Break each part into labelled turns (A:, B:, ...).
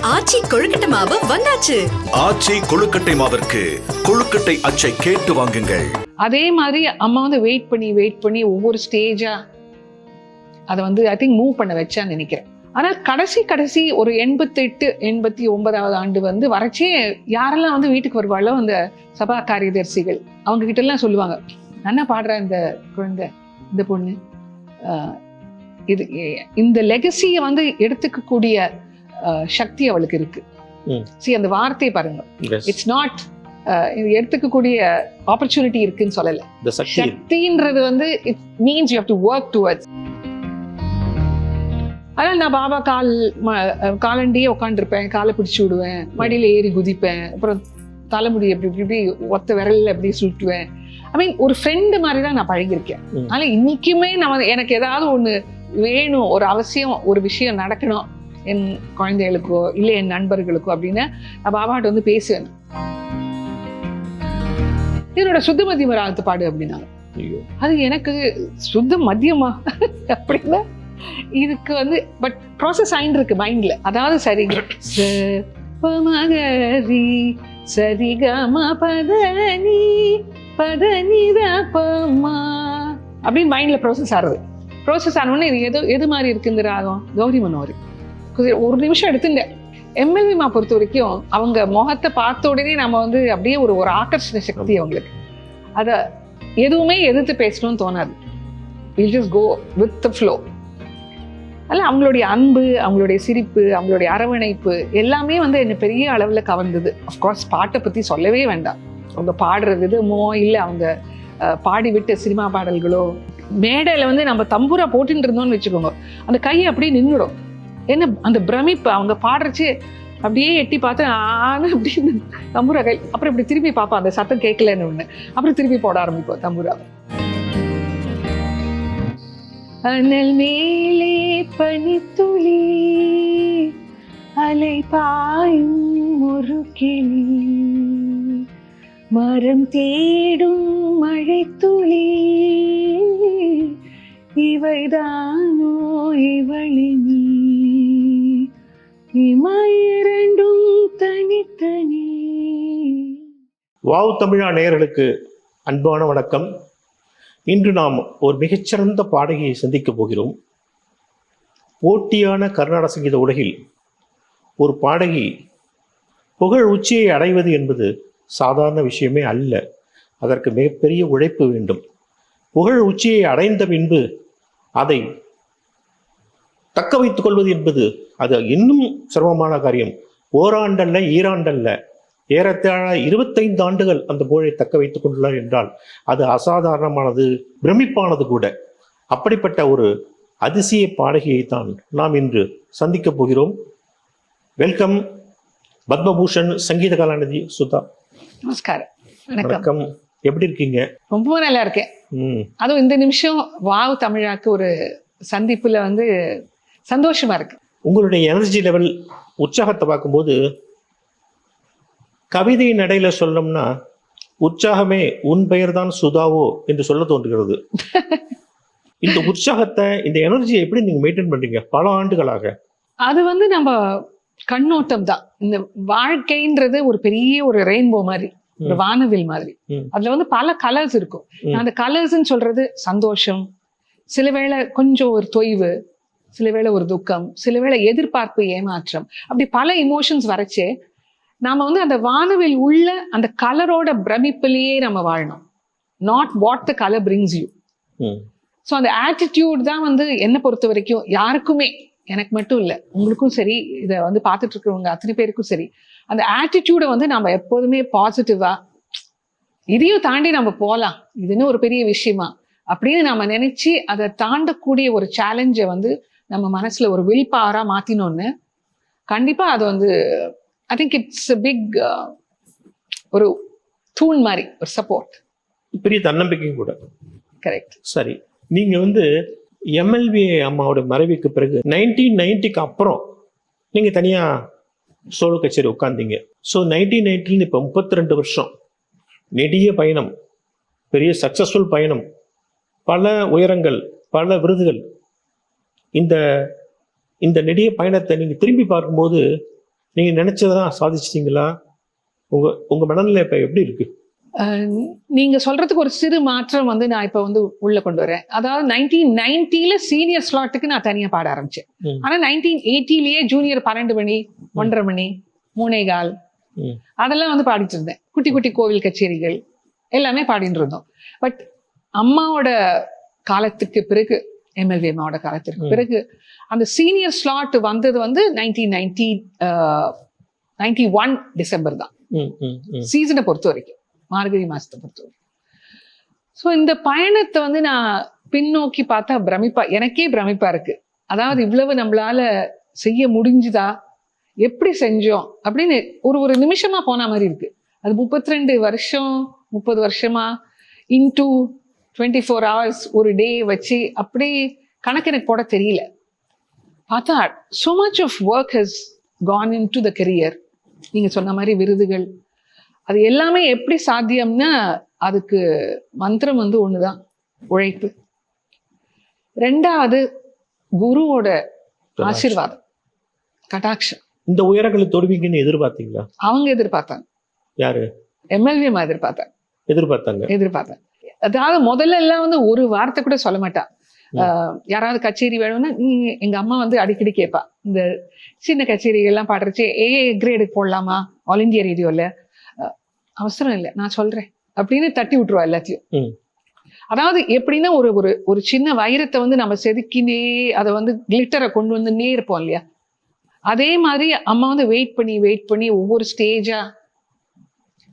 A: ஆச்சி கொழுக்கட்டை மாவு வந்தாச்சு.
B: ஆச்சி கொழுக்கட்டை மாவிற்கு கொழுக்கட்டை அச்சை கேட்டு வாங்குங்கள்.
C: அதே மாதிரி அம்மா வந்து வெயிட் பண்ணி ஒவ்வொரு ஸ்டேஜா அதை வந்து ஐ திங்க் மூவ் பண்ண வச்சான்னு நினைக்கிறேன். ஆனால் கடைசி ஒரு 88, 89வது ஆண்டு வந்து வரைச்சே யாரெல்லாம் வந்து வீட்டுக்கு வருவாளோ அந்த சபா காரியதர்சிகள் அவங்க கிட்ட எல்லாம் சொல்லுவாங்க, நல்லா பாடுற இந்த குழந்தை, இந்த பொண்ணு, இது இந்த லெகசியை வந்து எடுத்துக்கக்கூடிய சக்தி அவளுக்கு இருக்கு. அந்த வார்த்தையை பாருங்க, இட்ஸ் நாட் எடுத்துக்கக்கூடிய ஆப்பர்ச்சுனிட்டி இருக்குன்னு சொல்லல, சக்தின்றது வந்து it means you have to work towards. அதனால நான் பாபா காலண்டியே உட்காந்துருப்பேன், காலை பிடிச்சி விடுவேன், மடியில ஏறி குதிப்பேன், அப்புறம் தலைமுடி எப்படி ஒத்த விரல்ல எப்படி சுட்டுவேன். ஐ மீன் ஒரு ஃப்ரெண்டு மாதிரி தான் நான் பழகிருக்கேன். அதனால இன்னைக்குமே நம்ம எனக்கு ஏதாவது ஒண்ணு வேணும், ஒரு அவசியம், ஒரு விஷயம் நடக்கணும் என் குழந்தைகளுக்கோ இல்லை என் நண்பர்களுக்கோ அப்படின்னு நான் பாபாட்ட வந்து பேசுவேன். என்னோட சுத்த மத்தியம ராகத்தை பாடு அப்படின்னாங்க. அது எனக்கு சுத்த மத்தியமா அப்படின்னா இதுக்கு வந்து பட் ப்ராசஸ் ஆயின்னு இருக்கு மைண்ட்ல. அதாவது சரிங்க சரிகமா பதனி பதனிதமா அப்படின்னு மைண்ட்ல ப்ராசஸ் ஆடுறது. ப்ராசஸ் ஆனோடனே இது எது மாதிரி இருக்கு இந்த ராகம்? கௌரி மனோரி. ஒரு நிமிஷம் எடுத்துட்டேன். எம்எல்விமா பொறுத்த வரைக்கும் அவங்க முகத்தை பார்த்த உடனே நம்ம வந்து அப்படியே ஒரு ஆகர்ஷண சக்தி அவங்களுக்கு. அதை எதுவுமே எதிர்த்து பேசணும்னு தோணாது. Will just go with the flow. அதில் அவங்களுடைய அன்பு, அவங்களுடைய சிரிப்பு, அவங்களுடைய அரவணைப்பு எல்லாமே வந்து என்னை பெரிய அளவில் கவர்ந்தது. அஃப்கோர்ஸ் பாட்டை பற்றி சொல்லவே வேண்டாம். அவங்க பாடுற விதமோ இல்லை அவங்க பாடி விட்ட சினிமா பாடல்களோ, மேடையில் வந்து நம்ம தம்பூரா போட்டுட்டு இருந்தோம்னு வச்சுக்கோங்க, அந்த கையை அப்படியே நின்றுடும். என்ன அந்த பிரமிப்பு, அவங்க பாடுறச்சு அப்படியே எட்டி பார்த்து ஆனா அப்படின்னு தம்பூரா கை, அப்புறம் இப்படி திரும்பி பார்ப்போம் அந்த சத்தம் கேட்கலன்னு ஒன்று, அப்புறம் திரும்பி போட ஆரம்பிப்போம் தம்பூராவை. அனல் மேலே பனித்துளி அலை பாயும் ஒரு கிளி, மரம் தேடும் மழை துளி, இவைதானோ இவளினி, இமையிரண்டும் தனித்தனி.
D: வாவ் தமிழா நேயர்களுக்கு அன்பான வணக்கம். இன்று நாம் ஒரு மிகச்சிறந்த பாடகியை சந்திக்கப் போகிறோம். போட்டியான கர்நாடக சங்கீத உலகில் ஒரு பாடகி புகழ் உச்சியை அடைவது என்பது சாதாரண விஷயமே அல்ல. அதற்கு மிகப்பெரிய உழைப்பு வேண்டும். புகழ் உச்சியை அடைந்த பின்பு அதை தக்க வைத்துக் கொள்வது என்பது அது இன்னும் சிரமமான காரியம். ஓராண்டல்ல, ஈராண்டல்ல, ஏறத்தாழ 25 ஆண்டுகள் அந்த புகழை தக்க வைத்துக் கொண்டுள்ளார் என்றால் அது அசாதாரணமானது, பிரமிப்பானது கூட. அப்படிப்பட்ட ஒரு அதிசய பாடகியை தான் நாம் இன்று சந்திக்கப் போகிறோம். வெல்கம் பத்மபூஷன் சங்கீத கலாநிதி சுதா.
C: நமஸ்காரம்.
D: வணக்கம். எப்படி இருக்கீங்க?
C: ரொம்ப நல்லா இருக்கேன். அதுவும் இந்த நிமிஷம் வாவ் தமிழாக்கு ஒரு சந்திப்புல வந்து சந்தோஷமா இருக்கு. உங்களுடைய
D: எனர்ஜி லெவல், உற்சாகத்தை பார்க்கும்போது கவிதை நடையில சொல்லணும்னா உற்சாகமே உன் பெயர் தான் சுதாவோ என்று சொல்ல தோன்றுகிறது. இந்த உற்சாகத்தை, இந்த எனர்ஜியை எப்படி நீங்க மெயின்டைன் பண்றீங்க பல ஆண்டுகளாக? அது
C: வந்து நம்ம கண்ணோட்டம் தான். இந்த வாழ்க்கைன்றது ஒரு பெரிய ஒரு ரெயின்போ மாதிரி, ஒரு வானவில் மாதிரி. அதுல வந்து பல கலர்ஸ் இருக்கும். அந்த கலர்ஸ்ன்னு சொல்றது சந்தோஷம், சில வேளை கொஞ்சம் ஒரு தொய்வு, சில வேளை ஒரு துக்கம், சில வேளை எதிர்பார்ப்பு, ஏமாற்றம், அப்படி பல இமோஷன்ஸ் வரைச்சே நாம வந்து அந்த வானவில் உள்ள அந்த கலரோட பிரமிப்பிலேயே நம்ம வாழணும். Not what the colour brings you. So அந்த ஆட்டிடியூட் தான் வந்து என்னை பொறுத்த வரைக்கும் யாருக்குமே, எனக்கு மட்டும் இல்லை, உங்களுக்கும் சரி, இதை வந்து பார்த்துட்டு இருக்கிறவங்க அத்தனை பேருக்கும் சரி, அந்த ஆட்டிடியூடை வந்து நம்ம எப்போதுமே பாசிட்டிவா, இதையும் தாண்டி நம்ம போகலாம், இதுன்னு ஒரு பெரிய விஷயமா அப்படின்னு நம்ம நினைச்சு அதை தாண்டக்கூடிய ஒரு சேலஞ்சை வந்து நம்ம மனசுல ஒரு வில் பவரா மாத்தினோன்னு கண்டிப்பா அது வந்து I think it's a big ஒரு தூண் மாதிரி, ஒரு சப்போர்ட்,
D: பெரிய தன்னம்பிக்கை கூட.
C: கரெக்ட்.
D: சரி, நீங்க வந்து எம்எல்வி அம்மாவோட மறைவுக்கு பிறகு 1990க்கு அப்புறம் நீங்க தனியா சோலோ கச்சேரி உட்கார்ந்தீங்க. ஸோ 1990 இப்போ 32 வருஷம் நெடிய பயணம், பெரிய சக்சஸ்ஃபுல் பயணம், பல உயரங்கள், பல விருதுகள். இந்த நெடிய பயணத்தை நீங்க திரும்பி பார்க்கும்போது நீங்க நினைச்சதெல்லாம் சாதிச்சிட்டீங்களா? உங்க மனநிலை இப்ப எப்படி இருக்கு?
C: நீங்க சொல்றதுக்கு ஒரு சிறு மாற்றம் வந்து நான் இப்ப வந்து உள்ள கொண்டு வரேன். அதாவது 1990 சீனியர் ஸ்லாட்டுக்கு நான் தனியா பாட ஆரம்பிச்சேன். ஆனா 1980 ஜூனியர் 12 மணி 1:30 மணி 3:15 அதெல்லாம் வந்து பாடிட்டு இருந்தேன். குட்டி குட்டி கோவில் கச்சேரிகள் எல்லாமே பாடிட்டு இருந்தோம். பட் அம்மாவோட காலத்துக்கு பிறகு, எம்எல்வி அம்மாவோட காலத்திற்கு பிறகு அந்த சீனியர் ஸ்லாட் வந்தது வந்து 1991 டிசம்பர் தான். சீசனை பொறுத்த வரைக்கும், மார்கழி மாசத்தை பொறுத்த வரைக்கும். ஸோ இந்த பயணத்தை வந்து நான் பின்னோக்கி பார்த்தா எனக்கே பிரமிப்பா இருக்கு. அதாவது இவ்வளவு நம்மளால செய்ய முடிஞ்சுதா, எப்படி செஞ்சோம் அப்படின்னு ஒரு நிமிஷமா போன மாதிரி இருக்கு. அது 32 வருஷம் 30 வருஷமா இன்டூ 24 hours ஒரு டே வச்சு அப்படி கணக்கு எனக்கு போட தெரியல. பார்த்தா so much of work has gone into the career. நீங்க சொன்ன மாதிரி விருதுகள், அது எல்லாமே எப்படி சாத்தியம்னா அதுக்கு மந்திரம் வந்து ஒண்ணுதான், உழைப்பு. ரெண்டாவது குருவோட ஆசீர்வாதம், கடாட்சம்.
D: இந்த உயரங்களை தொடுவீங்கன்னு எதிர்பார்த்தீங்களா?
C: அவங்க எதிர்பார்த்தாங்க.
D: யாரு?
C: எம்எல்விஎம் எதிர்பார்த்தேன். அதாவது முதல்ல எல்லாம் வந்து ஒரு வார்த்தை கூட சொல்ல மாட்டா. யாராவது கச்சேரி வேணும்னா எங்க அம்மா வந்து அடிக்கடி கேட்பா, இந்த சின்ன கச்சேரிகள் எல்லாம் பாடுறச்சு கிரேடுக்கு போடலாமா ஆல் இந்தியா ரேடியோல, அவசரம் இல்லை நான் சொல்றேன் அப்படின்னு தட்டி விட்டுருவா எல்லாத்தையும். அதாவது எப்படின்னா ஒரு சின்ன வைரத்தை வந்து நம்ம செதுக்கினே அதை வந்து கிளிட்டரை கொண்டு வந்துன்னே இருப்போம் இல்லையா, அதே மாதிரி அம்மா வந்து வெயிட் பண்ணி ஒவ்வொரு ஸ்டேஜா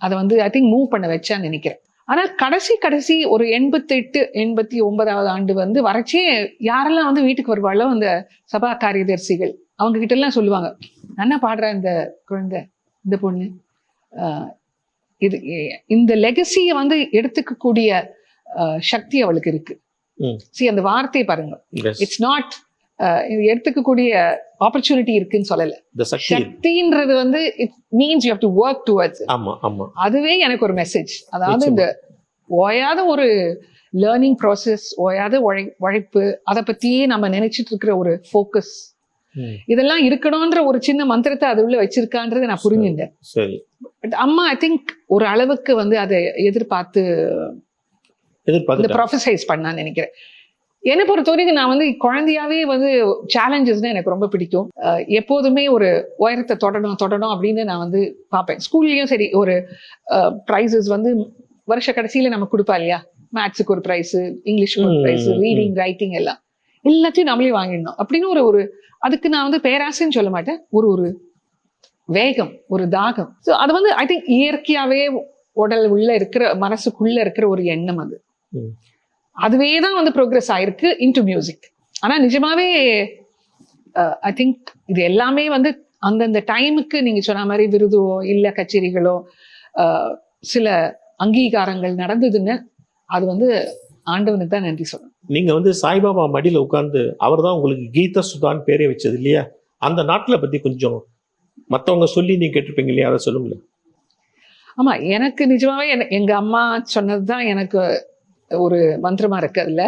C: அதை வந்து ஐ திங்க் மூவ் பண்ண வச்சான்னு நினைக்கிறேன். ஆனா கடைசி ஒரு 88 89வது ஆண்டு வந்து வரைச்சே யாரெல்லாம் வந்து வீட்டுக்கு வருவாளோ அந்த சபா காரியதர்சிகள் அவங்க கிட்ட எல்லாம் சொல்லுவாங்க, நல்லா பாடுற இந்த குழந்தை, இந்த பொண்ணு, இது இந்த லெகசியை வந்து எடுத்துக்கக்கூடிய சக்தி அவளுக்கு இருக்கு. அந்த வார்த்தையை பாருங்க, இட்ஸ் நாட் எடுத்துக்கக்கூடிய ஆப்பர்ச்சுனிட்டி இருக்குன்னு சொல்லல, சக்தின்றது வந்து it means you have to work towards. அதுவே எனக்கு ஒரு மெசேஜ். அதாவது இந்த ஓயாத ஒரு லேர்னிங் ப்ராசஸ், ஓயாத உழைப்பு, அதை பத்தியே நம்ம நினைச்சிட்டு இருக்கிற ஒரு ஃபோக்கஸ், இதெல்லாம் இருக்கணும்ன்ற ஒரு சின்ன மந்திரத்தை அது உள்ள வச்சிருக்கான்றதை நான் புரிஞ்சுட்டேன். பட் அம்மா ஐ திங்க் ஒரு அளவுக்கு வந்து அதை எதிர்பார்த்து ப்ரொஃபசைஸ் பண்ணான்னு நினைக்கிறேன். என்னை பொறுத்தவரைக்கும் நான் வந்து குழந்தையாவே வந்து சேலஞ்சஸ்னா எனக்கு ரொம்ப பிடிக்கும். எப்போதுமே ஒரு உயரத்தை தொடணும் அப்படின்னு நான் வந்து பார்ப்பேன். ஸ்கூல்லையும் சரி, ஒரு ப்ரைஸஸ் வந்து வருஷ கடைசியில நமக்கு கொடுப்பா இல்லையா, மேத்ஸுக்கு ஒரு ப்ரைஸு, இங்கிலீஷுக்கு ஒரு ப்ரைஸு, ரீடிங் ரைட்டிங் எல்லாத்தையும் நம்மளே வாங்கிடணும் அப்படின்னு ஒரு அதுக்கு நான் வந்து பேராசைன்னு சொல்ல மாட்டேன், ஒரு வேகம், ஒரு தாகம். ஸோ அது வந்து ஐ திங்க் இயற்கையாவே உடல் உள்ள இருக்கிற, மனசுக்குள்ள இருக்கிற ஒரு எண்ணம் அது. அதுவே தான் வந்து ப்ரோக்ரஸ் ஆயிருக்கு இன்டு மியூசிக். ஆனா நிஜமாவே ஐ திங்க் இது எல்லாமே வந்து அந்தந்த டைமுக்கு நீங்க சொன்ன மாதிரி விருதோ இல்ல கச்சேரிகளோ சில அங்கீகாரங்கள் நடந்ததுன்னு அது வந்து ஆண்டவனுக்கு தான் நன்றி சொல்லணும்.
D: நீங்க வந்து சாய்பாபா மடியில உட்கார்ந்து அவர் தான் உங்களுக்கு கீதா சுதான் பேரே வச்சது இல்லையா, அந்த நாட்டில பத்தி கொஞ்சம் மற்றவங்க சொல்லி நீங்க கேட்டிருப்பீங்க இல்லையா, அதை சொல்லுங்களேன்.
C: ஆமா, எனக்கு நிஜமாவே எங்க அம்மா சொன்னதுதான் எனக்கு ஒரு மந்திரமா இருக்கு. அதுல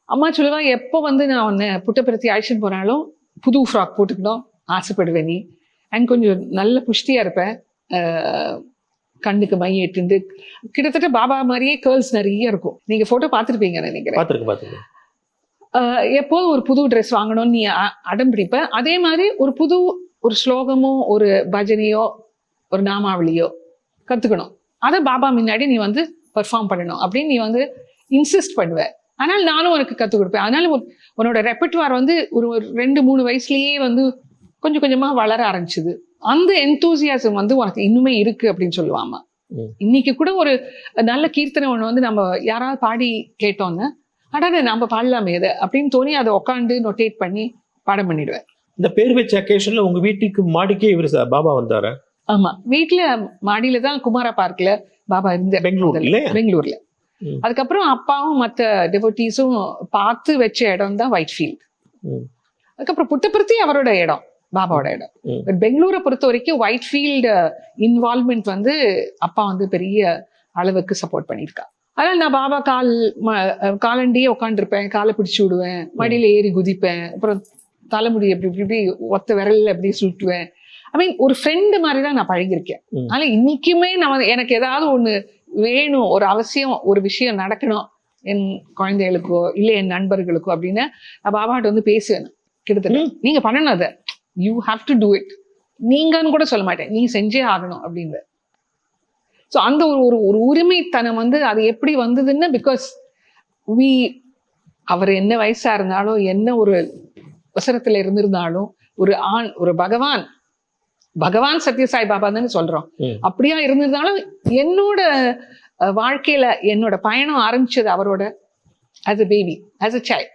C: அம்மா சொல்லுவா, எப்போ வந்து நான் உன்னை புட்டப்பிரத்தி அழைச்சிட்டு போனாலும் புது ஃப்ராக் போட்டுக்கணும் ஆசைப்படுவேன் நீ, அண்ட் கொஞ்சம் நல்ல புஷ்டியா இருப்பேன், கண்ணுக்கு மை ஏட்டுண்டு கிட்டத்தட்ட பாபா மாதிரியே கேர்ள்ஸ் நிறைய இருக்கும். நீங்க போட்டோ பார்த்துருப்பீங்கன்னு நினைக்கிறேன். எப்போதும் ஒரு புது ட்ரெஸ் வாங்கணும்னு நீ அடம் பிடிப்ப. அதே மாதிரி ஒரு ஸ்லோகமோ ஒரு பஜனையோ ஒரு நாமாவளியோ கத்துக்கணும், அதை பாபா முன்னாடி நீ வந்து பெர்ஃபார்ம் பண்ணணும் அப்படின்னு நீ வந்து இன்சிஸ்ட் பண்ணுவ. ஆனால் நானும் உனக்கு கற்றுக் கொடுப்பேன். அதனால உன்னோட ரெப்பர்ட்டுவார் வந்து ஒரு 2-3 வயசுலயே வந்து கொஞ்சம் கொஞ்சமா வளர ஆரம்பிச்சுது. அந்த எந்தூசியாசம் வந்து உனக்கு இன்னுமே இருக்கு அப்படின்னு சொல்லுவாமா. இன்னைக்கு கூட ஒரு நல்ல கீர்த்தனை ஒண்ணு வந்து நம்ம யாராவது பாடி கேட்டோன்னு அடாத நம்ம பாடலாமே இதை அப்படின்னு தோணி அதை உட்காந்து நோட்டேட் பண்ணி பாடம் பண்ணிடுவேன்.
D: இந்த பேர் வச்ச அக்கேஷன்ல உங்க வீட்டுக்கு மாடிக்கே இவர் பாபா வந்தாரு?
C: ஆமா, வீட்டுல மாடியில தான் குமாரா பார்க்ல பாபா இருந்த, பெங்களூர்ல. அதுக்கப்புறம் அப்பாவும் மற்ற டெவோட்டீஸும் பார்த்து வச்ச இடம் தான் ஒயிட் ஃபீல்ட். அதுக்கப்புறம் புட்டபர்த்தி அவரோட இடம், பாபாவோட இடம். பட் பெங்களூரை பொறுத்த வரைக்கும் ஒயிட் ஃபீல்டு இன்வால்வ்மெண்ட் வந்து அப்பா வந்து பெரிய அளவுக்கு சப்போர்ட் பண்ணியிருக்கா. அதனால நான் பாபா காலண்டியே உட்காந்துருப்பேன், காலை பிடிச்சி விடுவேன், மடியில ஏறி குதிப்பேன், அப்புறம் தலைமுடி எப்படி இப்படி ஒத்த விரல்ல எப்படி சுட்டுவேன். ஐ மீன் ஒரு ஃப்ரெண்டு மாதிரி தான் நான் பழகிருக்கேன். அதனால இன்னைக்குமே எனக்கு ஏதாவது ஒண்ணு வேணும், ஒரு அவசியம், ஒரு விஷயம் நடக்கணும் என் குழந்தைகளுக்கோ இல்லை என் நண்பர்களுக்கோ அப்படின்னு நான் பாபாட்ட வந்து பேசுவேன். கிட்டத்தட்ட நீங்க பண்ணணும், அதை you have to do it, நீங்கன்னு கூட சொல்ல மாட்டேன், நீ செஞ்சே ஆகணும் அப்படின்னு. ஸோ அந்த ஒரு உரிமைத்தனம் வந்து அது எப்படி வந்ததுன்னு, பிகாஸ் அவர் என்ன வயசா இருந்தாலும் என்ன ஒரு அவசரத்துல இருந்திருந்தாலும் ஒரு ஆண், ஒரு பகவான் சத்யசாய் பாபா தானே சொல்றோம், அப்படியா இருந்திருந்தாலும் என்னோட வாழ்க்கையில என்னோட பயணம் ஆரம்பிச்சது அவரோட as a baby, as a child.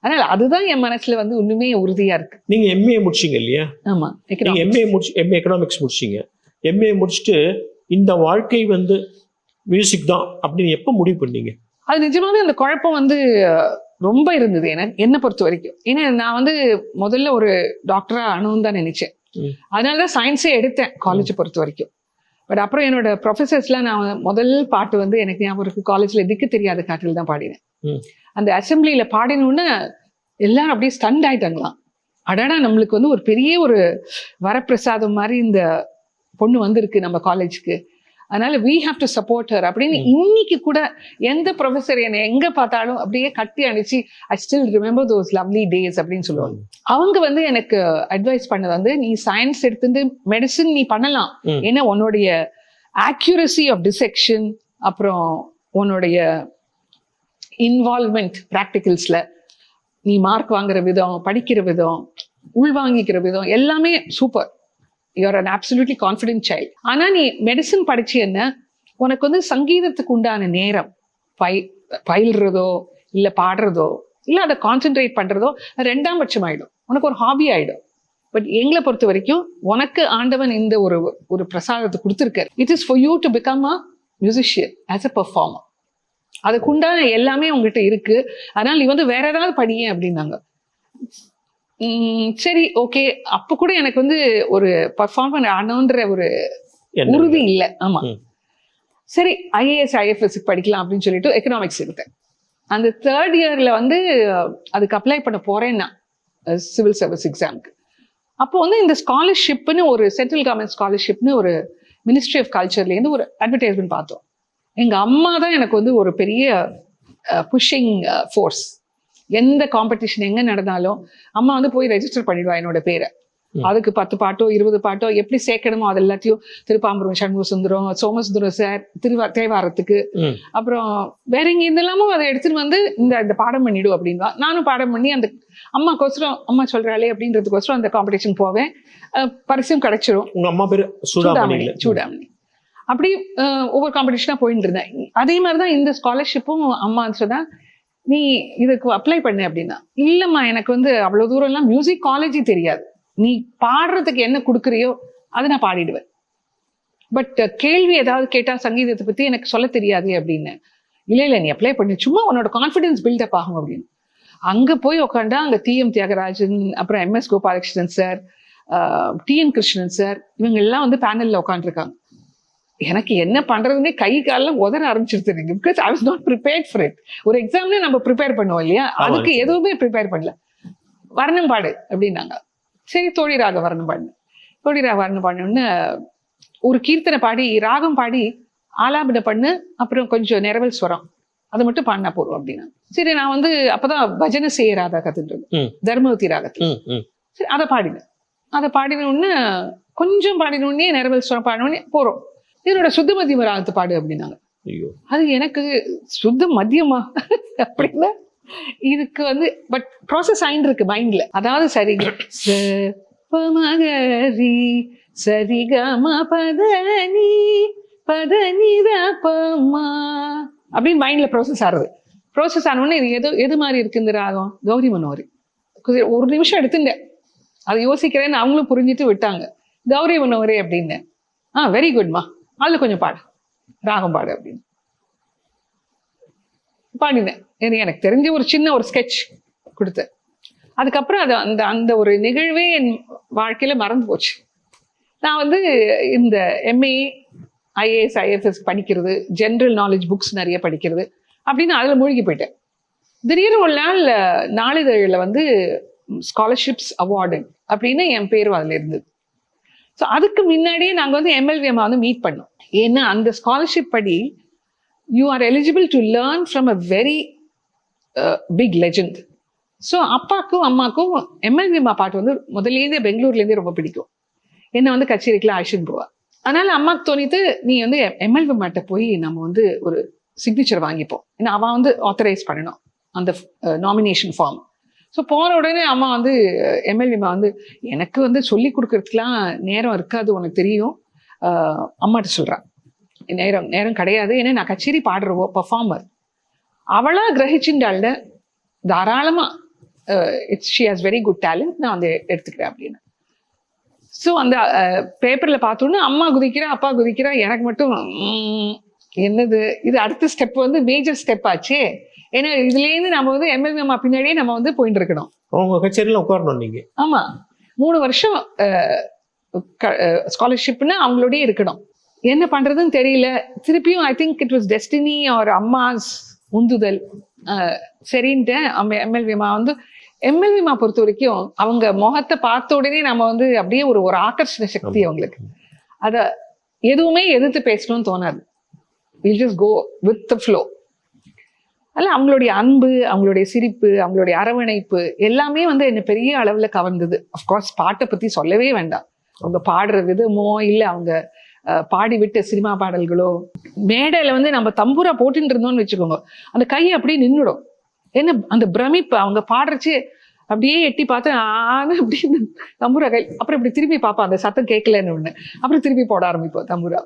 C: அதனால அதுதான் என் மனசுல வந்து இன்னுமே உறுதியா இருக்கு.
D: நீங்க எம்ஏ முடிச்சீங்க இல்லையா?
C: ஆமா,
D: எம்ஏ எக்கனாமிக்ஸ் முடிச்சீங்க. எம்ஏ முடிச்சுட்டு இந்த வாழ்க்கை வந்து மியூசிக் தான் அப்படின்னு எப்ப முடிவு பண்ணீங்க?
C: அது நிஜமாவே அந்த குழப்பம் வந்து ரொம்ப இருந்தது என்னை பொறுத்த வரைக்கும். ஏன்னா நான் வந்து முதல்ல ஒரு டாக்டரா ஆகணும்னு தான் நினைச்சேன். அதனாலதான் சயின்ஸே எடுத்தேன் காலேஜை பொறுத்த வரைக்கும். பட் அப்புறம் என்னோட ப்ரொஃபசர்ஸ்லாம் நான் முதல் பாட்டு வந்து எனக்கு ஞாபகம் இருக்கு, காலேஜ்ல திக்கு தெரியாத காற்றில் தான் பாடினேன். அந்த அசம்பிளியில பாடினோன்னு எல்லாரும் அப்படியே ஸ்டண்ட் ஆயிட்டாங்களாம். அடடா, நம்மளுக்கு வந்து ஒரு பெரிய ஒரு வரப்பிரசாதம் மாதிரி இந்த பொண்ணு வந்திருக்கு நம்ம காலேஜுக்கு, அதனால we have to support her அப்படின்னு இன்னைக்கு கூட எந்த ப்ரொஃபஸர் என்னை எங்க பார்த்தாலும் அப்படியே கட்டி அணிச்சு I still remember those lovely days அப்படின்னு சொல்லுவாங்க. அவங்க வந்து எனக்கு அட்வைஸ் பண்ணது வந்து, நீ சயின்ஸ் எடுத்துட்டு மெடிசின் நீ பண்ணலாம், ஏன்னா உன்னுடைய ஆக்யூரசி ஆஃப் டிசெக்ஷன், அப்புறம் உன்னுடைய இன்வால்வ்மெண்ட் ப்ராக்டிகல்ஸ்ல, நீ மார்க் வாங்குற விதம், படிக்கிற விதம், உள்வாங்கிக்கிற விதம் எல்லாமே super. You're an absolutely confident child. ஆனா நீ மெடிசன் படிச்சு என்ன, உனக்கு வந்து சங்கீதத்துக்கு உண்டான நேரம் பயில்றதோ இல்ல பாடுறதோ இல்ல அதை கான்சென்ட்ரேட் பண்றதோ ரெண்டாம் பட்சம் ஆயிடும், உனக்கு ஒரு ஹாபி ஆயிடும். பட் எங்களை பொறுத்த வரைக்கும் உனக்கு ஆண்டவன் இந்த ஒரு பிரசாதத்தை கொடுத்துருக்காரு. It is for you to become a musician as a performer. அதுக்குண்டான எல்லாமே உங்ககிட்ட இருக்கு, அதனால நீ வந்து வேற ஏதாவது படியே அப்படின்னாங்க. சரி, ஓகே. அப்ப கூட எனக்கு வந்து ஒரு பர்ஃபார்மர் ஆனோன்ற ஒரு உறுதி இல்லை. ஆமா, சரி ஐஏஎஸ் ஐஎஃப்எஸ் படிக்கலாம் அப்படின்னு சொல்லிட்டு எக்கனாமிக்ஸ் எடுத்தேன். அந்த 3rd இயர்ல வந்து அதுக்கு அப்ளை பண்ண போறேன் நான் சிவில் சர்வீஸ் எக்ஸாமுக்கு. அப்போ வந்து இந்த ஸ்காலர்ஷிப்னு ஒரு சென்ட்ரல் கவர்மெண்ட் ஸ்காலர்ஷிப்னு ஒரு மினிஸ்ட்ரி ஆஃப் கல்ச்சர்லேருந்து ஒரு அட்வர்டைஸ்மெண்ட் பார்த்தோம். எங்க அம்மா தான் எனக்கு வந்து ஒரு பெரிய புஷிங் ஃபோர்ஸ். எந்த காம்படிஷன் எங்க நடந்தாலும் அம்மா வந்து போய் ரெஜிஸ்டர் பண்ணிடுவா என்னோட பேரை. அதுக்கு 10 பாட்டோ 20 பாட்டோ எப்படி சேர்க்கணுமோ அது எல்லாத்தையும், திருப்பாம்பரம் சண்முக சுந்தரம், சோமசுந்தரம் சார் தேவாரத்துக்கு, அப்புறம் வேற இங்க இதெல்லாமும் அதை எடுத்துட்டு வந்து இந்த பாடம் பண்ணிடும் அப்படின்வா. நானும் பாடம் பண்ணி அந்த அம்மாக்கோசரம், அம்மா சொல்றாளே அப்படின்றதுக்கோசரம் அந்த காம்படிஷன் போவேன். பரிசும் கிடைச்சிரும்.
D: உங்க அம்மா பேரு
C: சூடாமணி. அப்படி ஒவ்வொரு காம்படிஷனா போயிட்டு இருந்தேன். அதே மாதிரிதான் இந்த ஸ்காலர்ஷிப்பும் அம்மா சொன்னா, நீ இதுக்கு அப்ளை பண்ணு அப்படின்னா. இல்லம்மா, எனக்கு வந்து அவ்வளவு தூரம் எல்லாம் மியூசிக் காலேஜே தெரியாது, நீ பாடுறதுக்கு என்ன கொடுக்குறியோ அதை நான் பாடிடுவேன், பட் கேள்வி ஏதாவது கேட்டா சங்கீதத்தை பத்தி எனக்கு சொல்ல தெரியாது அப்படின்னு. இல்ல நீ அப்ளை பண்ணு, சும்மா உன்னோட கான்ஃபிடன்ஸ் பில்டப் ஆகும் அப்படின்னு. அங்க போய் உட்காண்டா அங்க TM தியாகராஜன், அப்புறம் MS Gopalakrishnan sir, TN Krishnan sir, இவங்க எல்லாம் வந்து பேனல்ல உட்காந்துருக்காங்க. எனக்கு என்ன பண்றதுன்னே கை காலெல்லாம் உதற ஆரம்பிச்சிருச்சு, because I was not prepared for it. ஒரு எக்ஸாம்ல நம்ம ப்ரிப்பேர் பண்ணுவோம் இல்லையா, அதுக்கு எதுவுமே ப்ரிப்பேர் பண்ணல. வர்ணம் பாடு அப்படின்னாங்க. சரி, தோழிராக வர்ணம் பாடு. தோழிராக வர்ணம் பாடுன்னு ஒரு கீர்த்தனை பாடி, ராகம் பாடி, ஆலாபனை பண்ணு, அப்புறம் கொஞ்சம் நிரவல் ஸ்வரம், அதை மட்டும் பாடினா போறோம் அப்படின்னா. சரி, நான் வந்து அப்பதான் பஜனை செய்ய ராதா கத்துட்டு தர்மவதி ராகத்துல. சரி, அதை பாடினேன். அதை பாடினோடனே கொஞ்சம் பாடினோடனே நிரவல் ஸ்வரம் பாடினோடனே போறோம், என்னோட சுத்த மத்தியம ராகத்தை பாடு அப்படின்னாங்க. அது எனக்கு சுத்த மத்தியமா அப்படின்னா இதுக்கு வந்து பட் ப்ராசஸ் ஆயிட்டு இருக்கு மைண்ட்ல. அதாவது சரிங்க மகரி சரிகம பதனி பதனி பமா அப்படின்னு மைண்ட்ல ப்ராசஸ் ஆறுது. ப்ராசஸ் ஆனோடனே இது எது மாதிரி இருக்கு இந்த ராகம், கௌரி மனோரி. ஒரு நிமிஷம் எடுத்துட்டேன், அதை யோசிக்கிறேன்னு அவங்களும் புரிஞ்சுட்டு விட்டாங்க. கௌரி மனோரி அப்படின்னு. வெரி குட்மா, அதில் கொஞ்சம் பாடு, ராகம் பாடு அப்படின்னு பாடினேன். எனக்கு தெரிஞ்ச ஒரு சின்ன ஒரு ஸ்கெட்ச் கொடுத்தேன். அதுக்கப்புறம் அது அந்த ஒரு நிகழ்வே என் வாழ்க்கையில மறந்து போச்சு. நான் வந்து இந்த MA IAS IFS படிக்கிறது, ஜென்ரல் நாலேஜ் புக்ஸ் நிறைய படிக்கிறது அப்படின்னு அதில் மூழ்கி போயிட்டேன். திடீர்னு ஒரு நாள் நாளிதழில் வந்து ஸ்காலர்ஷிப்ஸ் அவார்டு அப்படின்னு என் பேரும் அதில் இருந்தது. ஸோ அதுக்கு முன்னாடியே நாங்கள் வந்து எம்எல்விஎம்மா வந்து மீட் பண்ணோம். ஏன்னா அந்த ஸ்காலர்ஷிப் படி you are eligible to learn from a very big legend. So அப்பாவுக்கும் அம்மாவுக்கும் எம்எல்விஎம்மா பாட்டு வந்து முதல்லேருந்தே பெங்களூர்லேருந்தே ரொம்ப பிடிக்கும். என்னை வந்து கச்சேரிக்கெலாம் அழைச்சின்னு போவா. அதனால அம்மாவுக்கு தோணித்து நீ வந்து எம்எல்விஎம்மாட்ட போய் நம்ம வந்து ஒரு சிக்னேச்சர் வாங்கிப்போம். ஏன்னா அவன் வந்து ஆத்தரைஸ் பண்ணணும் அந்த நாமினேஷன் ஃபார்ம். ஸோ போன உடனே அம்மா வந்து எம்எல்விஎம்மா வந்து எனக்கு வந்து சொல்லி கொடுக்கறதுக்கெலாம் நேரம் இருக்காது உனக்கு தெரியும், அம்மாட்ட சொல்கிறான் நேரம் கிடையாது, ஏன்னா நான் கச்சேரி பாடுறவோ பர்ஃபார்மர். அவளாக கிரகிச்சுண்டால தாராளமாக she has very good talent, நான் வந்து எடுத்துக்கிறேன் அப்படின்னு. ஸோ அந்த பேப்பரில் பார்த்தோன்னே அம்மா குதிக்கிறா அப்பா குதிக்கிறா, எனக்கு மட்டும் என்னது இது அடுத்த ஸ்டெப் வந்து மேஜர் ஸ்டெப் ஆச்சே. ஏன்னா இதுலேருந்து நம்ம வந்து எம்எல்விஎம்மா பின்னாடியே நம்ம வந்து போயிட்டு இருக்கணும்.
D: அவங்க கச்சேரியில் உட்காரணும் நீங்கள்.
C: ஆமாம், 3 வருஷம் ஸ்காலர்ஷிப்னா அவங்களோடய இருக்கணும். என்ன பண்ணுறதுன்னு தெரியல. திருப்பியும் I think it was destiny or அம்மாஸ் உந்துதல். சரின்ட்டு எம்எல்விஎம்மா வந்து எம்எல்விஎம்மா பொறுத்த வரைக்கும் அவங்க முகத்தை பார்த்த உடனே நம்ம வந்து அப்படியே ஒரு ஆகர்ஷண சக்தி அவங்களுக்கு. அதை எதுவுமே எதிர்த்து பேசணும்னு தோணாது. Will just go with the flow. அதில் அவங்களுடைய அன்பு, அவங்களுடைய சிரிப்பு, அவங்களுடைய அரவணைப்பு எல்லாமே வந்து என்னை பெரிய அளவில் கவர்ந்தது. அஃப்கோர்ஸ் பாட்டை பற்றி சொல்லவே வேண்டாம். அவங்க பாடுற விதமோ இல்லை அவங்க பாடி விட்ட சினிமா பாடல்களோ, மேடையில் வந்து நம்ம தம்பூரா போட்டுட்டு இருந்தோம்னு வச்சுக்கோங்க, அந்த கையை அப்படியே நின்றுடும். என்ன அந்த பிரமிப்பு, அவங்க பாடுறச்சு அப்படியே எட்டி பார்த்து அப்படின்னு தம்பூரா கை, அப்புறம் இப்படி திரும்பி பார்ப்போம் அந்த சத்தம் கேட்கலன்னு ஒன்று, அப்புறம் திரும்பி போட ஆரம்பிப்போம் தம்பூரா.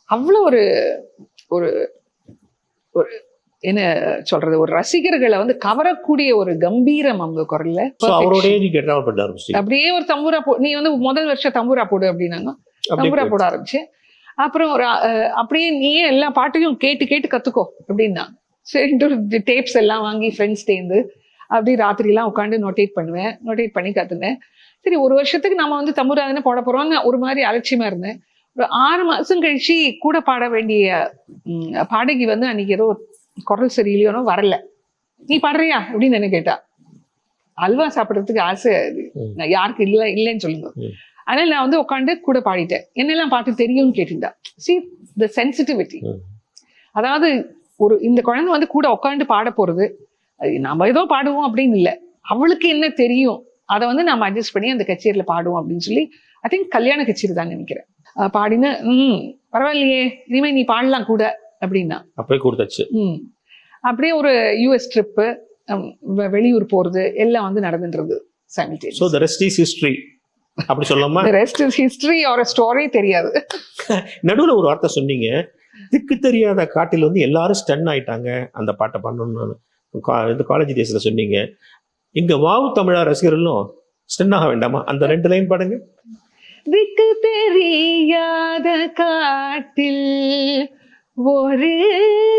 C: அவ்வளோ ஒரு ஒரு ஒரு என்ன சொல்றது, ஒரு ரசிகர்களை வந்து கவரக்கூடிய ஒரு கம்பீரம் அவங்க குரல்ல. அப்படியே ஒரு தம்பூரா நீ வந்து முதல் வருஷம் தம்பூரா போடு அப்படின்னாங்க, தம்பூரா போட ஆரம்பிச்சு. அப்புறம் ஒரு அப்படியே நீயே எல்லா பாட்டையும் கேட்டு கேட்டு கத்துக்கோ அப்படின்னா சரின்ட்டு டேப்ஸ் எல்லாம் வாங்கி ஃப்ரெண்ட்ஸ் சேர்ந்து அப்படி ராத்திரிலாம் உட்காந்து நோட்டேட் பண்ணி கற்றுனேன். சரி, ஒரு வருஷத்துக்கு நம்ம வந்து தம்பூரா தானே போட போகிறோம்னு ஒரு மாதிரி அலட்சியமாக இருந்தேன். ஒரு 6 மாதம் கழிச்சு கூட பாட வேண்டிய பாடகி வந்து அன்னைக்கு ஏதோ குரல் சரியில்லையோனோ வரல. நீ பாடுறியா அப்படின்னு என்ன கேட்டா. அல்வா சாப்பிட்றதுக்கு ஆசை யாருக்கு இல்லைன்னு சொல்லுங்க. அதனால நான் வந்து உட்காந்து கூட பாடிட்டேன். என்னெல்லாம் பாட்டு தெரியும்னு கேட்டுட்டா. See the sensitivity. அதாவது இந்த குழந்தை வந்து கூட உட்காந்து பாட போறது, நம்ம ஏதோ பாடுவோம் அப்படின்னு இல்லை, அவளுக்கு என்ன தெரியும் அதை வந்து நம்ம அட்ஜஸ்ட் பண்ணி அந்த கச்சேரியில் பாடுவோம் அப்படின்னு சொல்லி. ஐ திங்க் கல்யாண கச்சேரி தான் நினைக்கிறேன். பாடின பரவாயில்லையே இனிமே நீ பாடலாம் கூட அப்படின்னா
D: அப்படியே கொடுத்தாச்சு.
C: அப்படியே ஒரு யூஎஸ் ட்ரிப்பு, வெளியூர் போறது எல்லாம் வந்து நடந்துன்றது simultaneously.
D: So the rest is history அப்படி சொல்லலாமா?
C: The rest is history or a story தெரியாது.
D: நடுவில் ஒரு வார்த்தை சொன்னீங்க, திக்கு தெரியாத காட்டில் வந்து எல்லாரும் ஸ்டன் ஆயிட்டாங்க அந்த பாட்டை பண்ணணும்னு. இந்த காலேஜ் டேஸ்ல சொன்னீங்க. இங்க வாவு தமிழா ரசிகர்களும் ஸ்டன் ஆக வேண்டாமா? அந்த 2 லைன் பாடுங்க.
C: திக்கு தெரியாத காட்டில் ஒரு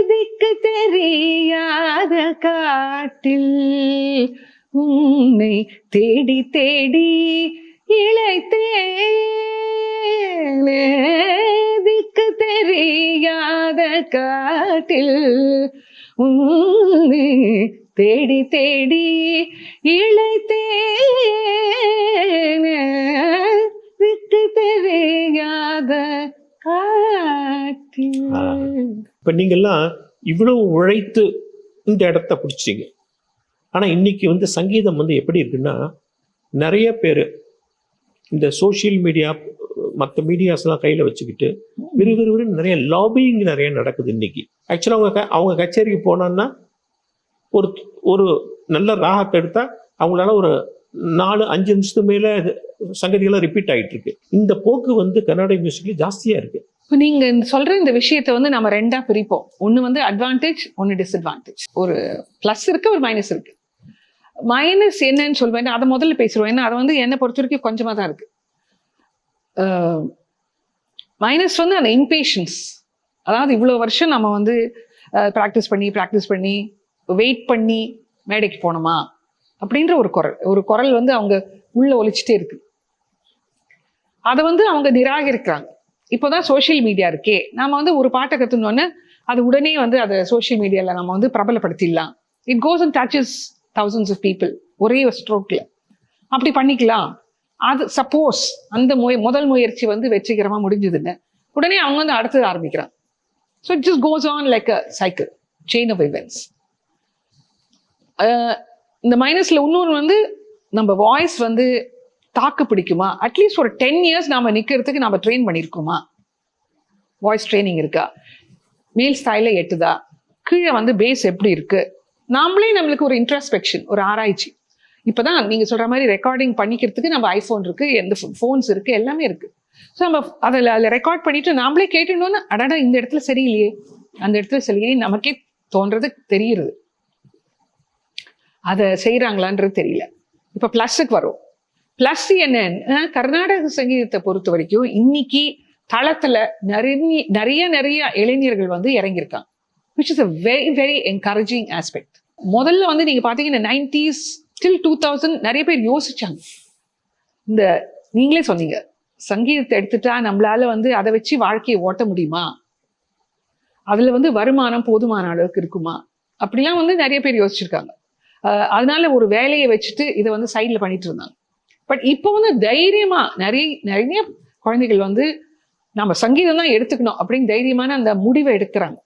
C: திக்கு தெரியாத காட்டில் உன்னை தேடி தேடி இளைத்தேனே, திக்கு தெரியாத காட்டில் உன்னை தேடி தேடி இளைத்தேனே, திக்கு தெரியாத காட்டில்.
D: இப்ப நீங்கெல்லாம் இவ்வளவு உழைத்து இந்த இடத்த பிடிச்சிங்க. ஆனா இன்னைக்கு வந்து சங்கீதம் வந்து எப்படி இருக்குன்னா, நிறைய பேர் இந்த சோசியல் மீடியா மற்ற மீடியாஸ்லாம் கையில் வச்சுக்கிட்டு விறுவிறுன்னு நிறைய லாபிங் நிறைய நடக்குது இன்னைக்கு. ஆக்சுவலாக அவங்க கச்சேரிக்கு போனோன்னா ஒரு நல்ல ராகத்தை எடுத்தால் அவங்களால ஒரு 4-5 நிமிஷத்துக்கு மேலே சங்கதிகளாக ரிப்பீட் ஆகிட்டு இருக்கு. இந்த போக்கு வந்து கர்நாடக மியூசிக்ல ஜாஸ்தியாக இருக்கு.
C: இப்போ நீங்கள் சொல்கிற இந்த விஷயத்தை வந்து நம்ம 2ஆக பிரிப்போம். ஒன்று வந்து அட்வான்டேஜ், ஒன்று டிஸ்அட்வான்டேஜ். ஒரு ப்ளஸ் இருக்கு, ஒரு மைனஸ் இருக்கு. மைனஸ் என்னன்னு சொல்வேன், அதை முதல்ல பேசுகிறோம். ஏன்னா அதை வந்து என்னை பொறுத்த வரைக்கும் கொஞ்சமாக தான் இருக்கு. மைனஸ் வந்து அந்த இம்பேஷன்ஸ். அதாவது இவ்வளோ வருஷம் நம்ம வந்து ப்ராக்டிஸ் பண்ணி வெயிட் பண்ணி மேடைக்கு போனோமா அப்படின்ற ஒரு குரல் வந்து அவங்க உள்ள ஒலிச்சுட்டே இருக்கு. அதை வந்து அவங்க நிராகரிக்கிறாங்க. இப்போதான் சோஷியல் மீடியா இருக்கே, நாம வந்து ஒரு பாட்டை கற்றுனோன்னே அது உடனே வந்து அதை சோஷியல் மீடியாவில் நம்ம வந்து பிரபலப்படுத்திடலாம். It goes and touches thousands of people ஒரே ஒரு ஸ்ட்ரோக்ல அப்படி பண்ணிக்கலாம். அது சப்போஸ் அந்த முதல் முயற்சி வந்து வெற்றிகரமா முடிஞ்சதுன்னு உடனே அவங்க வந்து அடுத்தது ஆரம்பிக்கிறாங்க. So it just goes on like a cycle, chain of events. இந்த மைனஸ்ல இன்னொரு வந்து நம்ம வாய்ஸ் வந்து தாக்கு பிடிக்குமா, அட்லீஸ்ட் ஒரு 10 years நாம நிக்கிறதுக்கு நம்ம ட்ரெயின் பண்ணியிருக்கோமா, வாய்ஸ் ட்ரைனிங் இருக்கா, மேல் ஸ்டைல எட்டுதா, கீழே வந்து பேஸ் எப்படி இருக்கு, நாமளே நம்மளுக்கு ஒரு இன்ட்ராஸ்பெக்ஷன், ஒரு ஆராய்ச்சி. இப்போதான் நீங்க சொல்ற மாதிரி ரெக்கார்டிங் பண்ணிக்கிறதுக்கு நம்ம ஐஃபோன் இருக்கு, எந்த ஃபோன்ஸ் இருக்கு, எல்லாமே இருக்கு. ஸோ நம்ம அதில் ரெக்கார்ட் பண்ணிட்டு நாமளே கேட்டுட்டோம்னா அடடா இந்த இடத்துல சரியில்லையே, அந்த இடத்துல சரியில்லையே நமக்கே தோன்றது தெரியுது. அதை செய்யறாங்களான்றது தெரியல. இப்போ பிளஸுக்கு வரும். பிளஸ் என்னன்னா, கர்நாடக சங்கீதத்தை பொறுத்த வரைக்கும் இன்னைக்கு தளத்துல நிறைய இளைஞர்கள் வந்து இறங்கியிருக்காங்க, which is a very very encouraging aspect. முதல்ல வந்து நீங்க பாத்தீங்கன்னா 90s till 2000 நிறைய பேர் யோசிச்சாங்க. இந்த நீங்களே சொன்னீங்க, சங்கீதத்தை எடுத்துட்டா நம்மளால வந்து அதை வச்சு வாழ்க்கையை ஓட்ட முடியுமா, அதுல வந்து வருமானம் போதுமான அளவுக்கு இருக்குமா, அப்படிலாம் வந்து நிறைய பேர் யோசிச்சிருக்காங்க. அதனால ஒரு வேலையை வச்சுட்டு இதை வந்து சைட்ல பண்ணிட்டு இருந்தாங்க. பட் இப்போ வந்து தைரியமா நிறைய குழந்தைகள் வந்து நம்ம சங்கீதம் தான் எடுத்துக்கணும் அப்படின்னு தைரியமான அந்த முடிவை எடுக்கிறாங்க,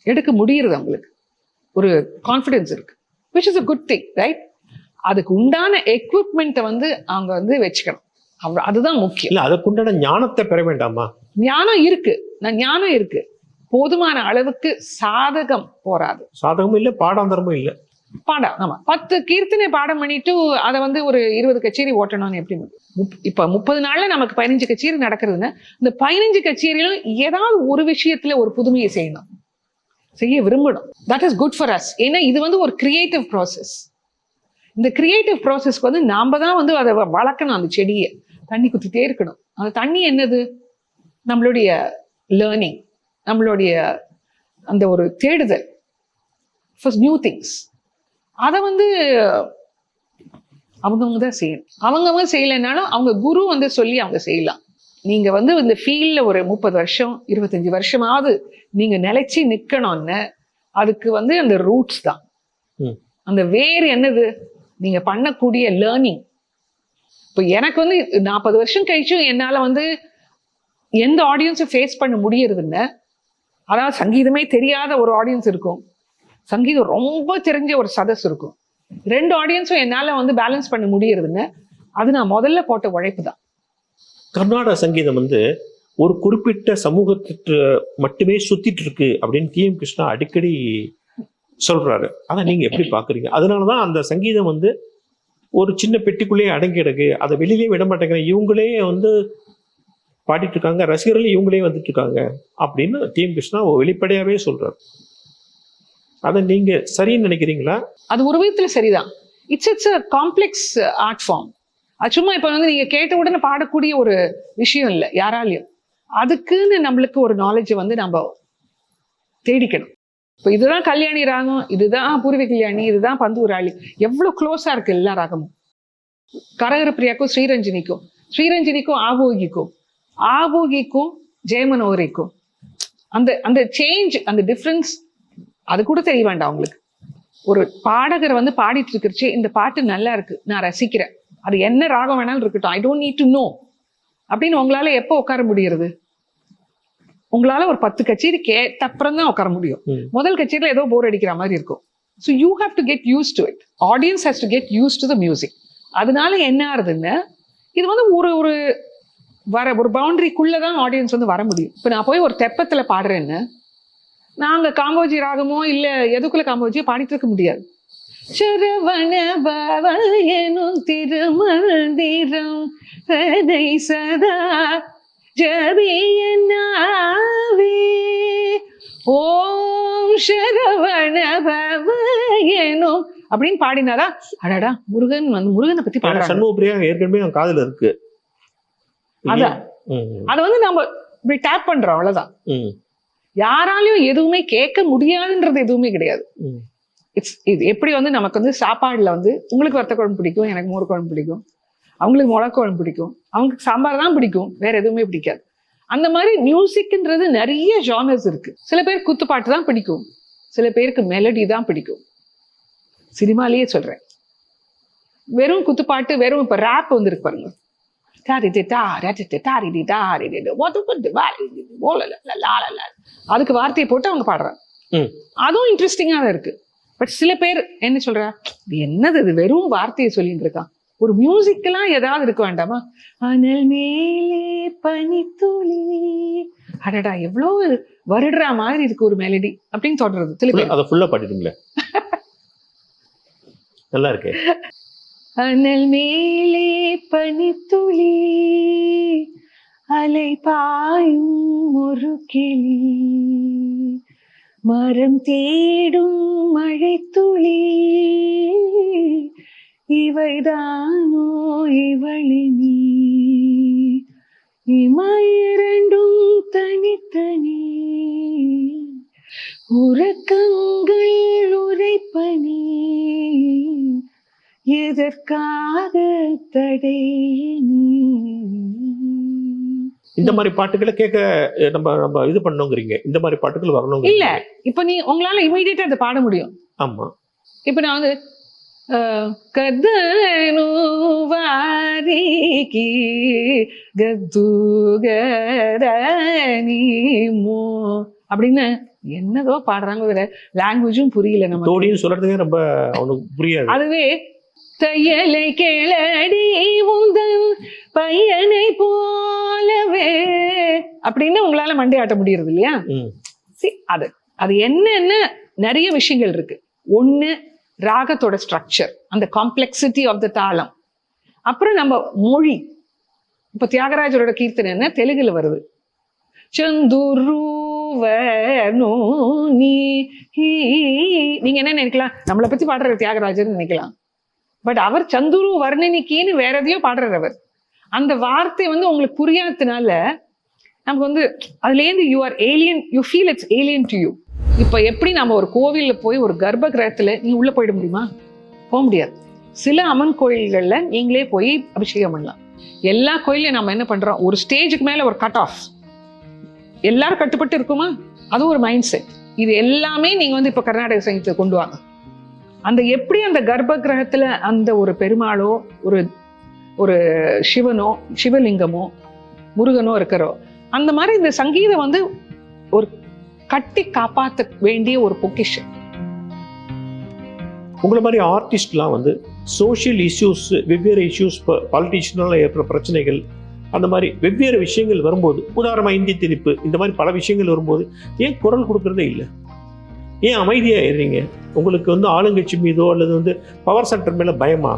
C: எடுக்க முடியுறது, அவங்களுக்கு ஒரு கான்ஃபிடென்ஸ் இருக்கு, which is a good thing, right? அதுக்கு உண்டான எக்விப்மெண்ட்டை வந்து அவங்க வந்து வச்சுக்கணும், அதுதான் முக்கியம்.
D: இல்ல அதுக்கு உண்டான ஞானத்தை பெற வேண்டாமா?
C: ஞானம் இருக்கு, போதுமான அளவுக்கு சாதகம் போராது.
D: சாதகமும் இல்லை, பாடாந்தரமும் இல்லை.
C: பாடம், ஆமா, 10 கீர்த்தனை பாடம் பண்ணிட்டு அதை வந்து ஒரு 20 கச்சேரி ஓட்டணும்னு எப்படி முடியும்? இப்ப 30 நாள்ல நமக்கு 15 கச்சேரி நடக்கிறதுன்னா இந்த 15 கச்சேரியிலும் ஏதாவது ஒரு விஷயத்துல ஒரு புதுமையை செய்ய விரும்பணும். That is good for us. ஏன்னா இது வந்து ஒரு கிரியேட்டிவ் ப்ராசஸ். இந்த கிரியேட்டிவ் ப்ராசஸ்க்கு வந்து நாம தான் வந்து அதை வளர்க்கணும். அந்த செடியை தண்ணி குத்திட்டே இருக்கணும். அந்த தண்ணி என்னது? நம்மளுடைய லேர்னிங், நம்மளுடைய அந்த ஒரு தேடுதல் ஃபார் நியூ திங்ஸ். அதை வந்து அவங்கவுங்க தான் செய்யணும். அவங்கவுங்க செய்யலைன்னாலும் அவங்க குரு வந்து சொல்லி அவங்க செய்யலாம். நீங்க வந்து இந்த ஃபீல்ட்ல ஒரு 30 வருஷம் 25 வருஷமாவது நீங்க நிலைச்சு நிக்கணும்னு, அதுக்கு வந்து அந்த ரூட்ஸ் தான், அந்த வேர் என்னது, நீங்க பண்ணக்கூடிய லேர்னிங். இப்போ எனக்கு வந்து 40 வருஷம் கழிச்சும் என்னால வந்து எந்த ஆடியன்ஸும் ஃபேஸ் பண்ண முடியறதுன்னு, அதாவது சங்கீதமே தெரியாத ஒரு ஆடியன்ஸ் இருக்கும், சங்கீதம் ரொம்ப தெரிஞ்ச ஒரு சதஸ் இருக்கும். 2 ஆடியன்ஸும் என்னால வந்து பேலன்ஸ் பண்ண முடியறதுன்னு, அது நான் முதல்ல போட்ட உழைப்பு தான்.
D: கர்நாடக சங்கீதம் வந்து ஒரு குறிப்பிட்ட சமூகத்திற்கு மட்டுமே சுத்திட்டு இருக்கு அப்படின்னு TM கிருஷ்ணா அடிக்கடி சொல்றாரு. அதை நீங்க எப்படி பாக்குறீங்க? அதனாலதான் அந்த சங்கீதம் வந்து ஒரு சின்ன பெட்டிக்குள்ளேயே அடங்கிடுது, அதை வெளியிலே விட மாட்டேங்கிறேன், இவங்களே வந்து பாடிட்டு இருக்காங்க, ரசிகர்கள் இவங்களே வந்துட்டு இருக்காங்க அப்படின்னு TM கிருஷ்ணா வெளிப்படையாவே சொல்றாரு. அதை நீங்க சரின்னு நினைக்கிறீங்களா? அது
C: ஒரு விதத்துல சரிதான். It's a complex art form. அது சும்மா இப்ப வந்து நீங்க கேட்ட உடனே பாடக்கூடிய ஒரு விஷயம் இல்லை யாராலையும். அதுக்குன்னு நம்மளுக்கு ஒரு நாலேஜை வந்து நம்ம தேடிக்கணும். இப்போ இதுதான் கல்யாணி ராகம், இதுதான் பூர்வ கல்யாணி, இதுதான் பந்தூராளி, எவ்வளவு க்ளோஸா இருக்கு எல்லா ராகமும். கரகர பிரியாக்கும் ஸ்ரீரஞ்சனிக்கும் ஆபோகிக்கும் ஜெயமனோரிக்கும் அந்த சேஞ்ச், அந்த டிஃப்ரென்ஸ் அது கூட தெரிய வேண்டாம் அவங்களுக்கு. ஒரு பாடகர் வந்து பாடிட்டு இருக்கிறச்சு, இந்த பாட்டு நல்லா இருக்கு, நான் ரசிக்கிறேன், அது என்ன ராகம் வேணாலும் இருக்கட்டும், I don't need to know அப்படின்னு உங்களால எப்போ உட்கார முடியறது? உங்களால ஒரு 10 கச்சேரி கேட்ட அப்புறம் தான் உட்கார முடியும். முதல் கச்சேரியில ஏதோ போர் அடிக்கிற மாதிரி இருக்கும். So you have to get used to it. Audience has to get used to the music. அதனால என்ன ஆகுதுன்னு, இது வந்து ஒரு பவுண்டரிக்குள்ளதான் ஆடியன்ஸ் வந்து வர முடியும். இப்போ நான் போய் ஒரு தெப்பத்துல பாடுறேன்னு நாங்க காம்போஜி ராகமோ இல்ல எதுக்குள்ள காம்போஜியோ பாடிட்டு இருக்க முடியாது. சரவண பவன் எனும் திருமந்திரம் சதை சதா ஜபியனாவே ஓம் சரவண பவனும் அப்படின்னு பாடினாதான் அடடா முருகனை பத்தி பாடுறாங்க.
D: சண்முகப்பிரியா ஏற்கனவே அவன் காதுல இருக்கு.
C: அதான் அதை வந்து நம்ம இப்படி டேப் பண்றோம், அவ்வளவுதான். யாராலையும் எதுவுமே கேட்க முடியாதுன்றது எதுவுமே கிடையாது. இது எப்படி வந்து நமக்கு வந்து சாப்பாடுல வந்து உங்களுக்கு வத்த குழம்பு பிடிக்கும், எனக்கு மோர் குழம்பு பிடிக்கும், அவங்களுக்கு மிளகு குழம்பு பிடிக்கும், அவங்களுக்கு சாம்பார் தான் பிடிக்கும், வேற எதுவுமே பிடிக்காது. அந்த மாதிரி மியூசிக்ன்றது நிறைய ஜானர்ஸ் இருக்கு. சில பேர் குத்துப்பாட்டு தான் பிடிக்கும், சில பேருக்கு மெலடி தான் பிடிக்கும். சினிமாலேயே சொல்றேன், வெறும் குத்துப்பாட்டு, வெறும் இப்ப ரேப் வந்துருக்கு பாருங்க, அதுக்கு வார்த்தையை போட்டு அவங்க பாடுறாங்க. அதுவும் இன்ட்ரெஸ்டிங்கா தான் இருக்கு. பட் சில பேர் என்ன சொல்றா, இது என்னது, இது வெறும் வார்த்தையை சொல்லிட்டு இருக்கான், ஒரு மியூசிக்கெல்லாம் ஏதாவது இருக்க வேண்டாமா? அனல் மேலே பனித்துளி, அடடா எவ்வளவு வருடுற மாதிரி இருக்கு ஒரு மெலடி அப்படின்னு தொடர்றது. சில பேர்
D: அதை ஃபுல்லா பாடிடுங்களே, நல்லா இருக்கு.
C: அனல் மேலே பனித்துளி, அலை பாயும் ஒரு கிளி, மரம் தேடும் மழை துளி, இவைதானோ இவளினி, இமையிரண்டும் தனித்தனி, உறக்கங்கள் உரைப்பனி, எதற்காக தடை நீ?
D: இந்த மாதிரி பாட்டுகளை கேட்க நம்ம இது பண்ணோங்கிறீங்க, இந்த மாதிரி பாட்டுகள் வரணும்
C: இல்ல. இப்ப நீ உங்களால இமீடியட்டா அதை பாட முடியும்.
D: ஆமா.
C: இப்ப நான் வந்து கதனு வாரிகி கத்து கதனி மோ அப்படின்னு என்னதோ பாடுறாங்க, லாங்குவேஜும் புரியல நம்ம.
D: தோடின்னு சொல்றதுக்கே ரொம்ப அவனுக்கு புரியாது.
C: அதுவே தையலை கேளடி உந்தன் பையனை போலவே அப்படின்னு உங்களால மண்டையாட்ட முடியறது இல்லையா? அது என்னென்ன நிறைய விஷயங்கள் இருக்கு. ஒண்ணு ராகத்தோட ஸ்ட்ரக்சர், அந்த காம்ப்ளெக்சிட்டி ஆஃப் த தாளம். அப்புறம் நம்ம மொழி. இப்ப தியாகராஜரோட கீர்த்தனை என்ன தெலுங்குல வருது, சந்துருவனு நீ. நீங்க என்ன நினைக்கலாம், நம்மளை பத்தி பாடுற தியாகராஜர் நினைக்கலாம். பட் அவர் சந்துரு வர்ணனிக்கின்னு வேற எதையோ பாடுறார் அவர். அந்த வார்த்தை வந்து உங்களுக்கு புரியாததுனால நமக்கு வந்து அதுலேருந்து you are alien, you feel it's alien to you. இப்போ எப்படி நம்ம ஒரு கோவில்ல போய் ஒரு கர்ப்ப கிரகத்துல நீ உள்ள போயிட முடியுமா? போக முடியாது. சில அம்மன் கோயில்கள்ல நீங்களே போய் அபிஷேகம் பண்ணலாம். எல்லா கோயிலையும் நம்ம என்ன பண்றோம், ஒரு ஸ்டேஜுக்கு மேல ஒரு கட் ஆஃப், எல்லாரும் கட்டுப்பட்டு இருக்குமா? அது ஒரு மைண்ட் செட். இது எல்லாமே நீங்க வந்து இப்ப கர்நாடக சங்கீதத்தை கொண்டு வாங்க. அந்த எப்படி அந்த கர்ப்ப கிரகத்துல அந்த ஒரு பெருமாளோ ஒரு சிவனோ சிவலிங்கமோ முருகனோ இருக்கிறோ, அந்த மாதிரி இந்த சங்கீதம் வந்து ஒரு கட்டி காப்பாற்ற வேண்டிய ஒரு பொக்கிஷம்.
D: உங்களை மாதிரி ஆர்டிஸ்ட்லாம் வந்து சோஷியல் இஷ்யூஸ், வெவ்வேறு இஷ்யூஸ், பாலிட்டிஷியனால ஏற்படுற பிரச்சனைகள், அந்த மாதிரி வெவ்வேறு விஷயங்கள் வரும்போது, உதாரணமாக இந்தி திணிப்பு, இந்த மாதிரி பல விஷயங்கள் வரும்போது ஏன் குரல் கொடுக்கறதே இல்லை? ஏன் அமைதியாக இருறீங்க? உங்களுக்கு வந்து ஆளுங்கட்சி மீதோ அல்லது வந்து பவர் சென்டர் மேலே பயமா?